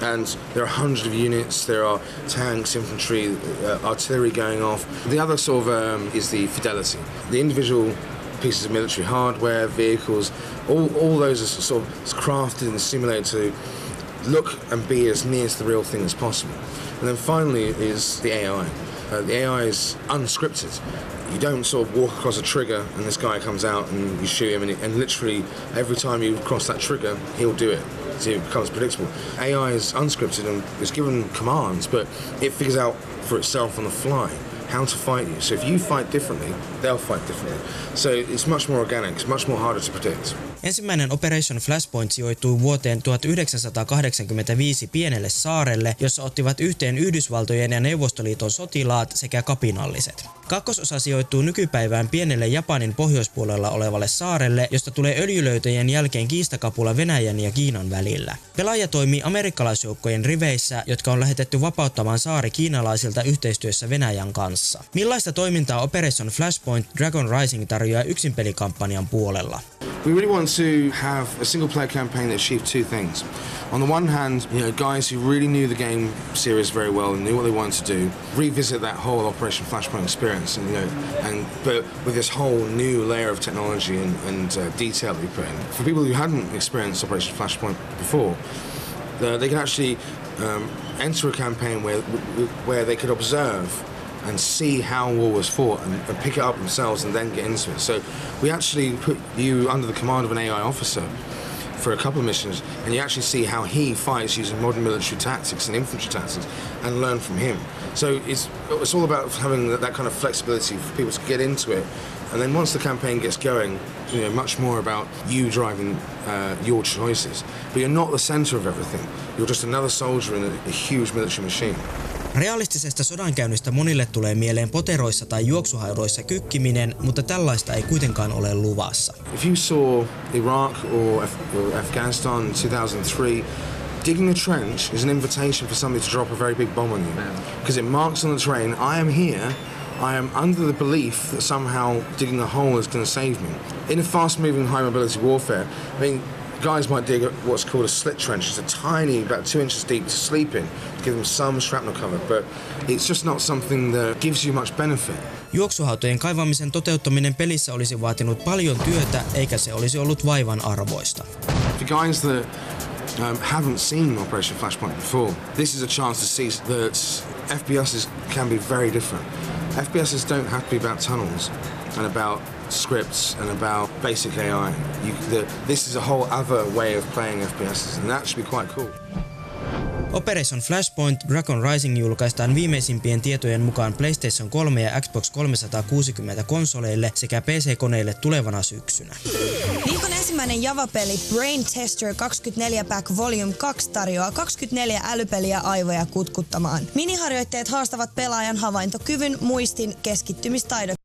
And there are hundreds of units, there are tanks, infantry, artillery going off. The other sort of is the fidelity. The individual pieces of military hardware, vehicles, all those are sort of crafted and simulated to look and be as near to the real thing as possible. And then finally is the AI. The AI is unscripted. You don't sort of walk across a trigger and this guy comes out and you shoot him and literally every time you cross that trigger, he'll do it. So it becomes predictable. AI is unscripted and is given commands, but it figures out for itself on the fly how to fight you. So if you fight differently, they'll fight differently. So it's much more organic, it's much more harder to predict. Ensimmäinen Operation Flashpoint sijoittui vuoteen 1985 pienelle saarelle, jossa ottivat yhteen Yhdysvaltojen ja Neuvostoliiton sotilaat sekä kapinalliset. Kakkososa sijoittuu nykypäivään pienelle Japanin pohjoispuolella olevalle saarelle, josta tulee öljylöytöjen jälkeen kiistakapula Venäjän ja Kiinan välillä. Pelaaja toimii amerikkalaisjoukkojen riveissä, jotka on lähetetty vapauttamaan saari kiinalaisilta yhteistyössä Venäjän kanssa. Millaista toimintaa Operation Flashpoint Dragon Rising tarjoaa yksinpelikampanjan puolella? We really want to have a single-player campaign that achieved two things. On the one hand, guys who really knew the game series very well and knew what they wanted to do, revisit that whole Operation Flashpoint experience, but with this whole new layer of technology and detail that we put in. For people who hadn't experienced Operation Flashpoint before, they could actually enter a campaign where they could observe and see how war was fought and pick it up themselves and then get into it. So we actually put you under the command of an AI officer for a couple of missions, and you actually see how he fights using modern military tactics and infantry tactics and learn from him. So it's all about having that kind of flexibility for people to get into it. And then once the campaign gets going, much more about you driving your choices. But you're not the center of everything. You're just another soldier in a huge military machine. Realistisesta sodankäynnistä monille tulee mieleen poteroissa tai juoksuhaudoissa kykkiminen, mutta tällaista ei kuitenkaan ole luvassa. If you saw Iraq or Afghanistan in 2003, digging a trench is an invitation for somebody to drop a very big bomb on you. Because it marks on the terrain, I am here, I am under the belief that somehow digging a hole is going to save me. In a fast-moving, high-mobility warfare, guys might dig what's called a slit trench. It's a tiny, about 2 inches deep, to sleep in, to give them some shrapnel cover, but it's just not something that gives you much benefit. Juoksuhautojen kaivamisen toteuttaminen pelissä olisi vaatinut paljon työtä, eikä se olisi ollut vaivan arvoista. For guys that haven't seen Operation Flashpoint before, this is a chance to see that FPSs can be very different. FPSs don't have to be about tunnels and about scripts and about basic AI. This is a whole other way of playing FPSs, and that should be quite cool. Operation Flashpoint Dragon Rising julkaistaan viimeisimpien tietojen mukaan PlayStation 3 ja Xbox 360 konsoleille sekä PC-koneille tulevana syksynä. Viikon ensimmäinen Java-peli Brain Tester 24-pack Volume 2 tarjoaa 24 älypeliä aivoja kutkuttamaan. Miniharjoitteet haastavat pelaajan havaintokyvyn, muistin, keskittymistaidot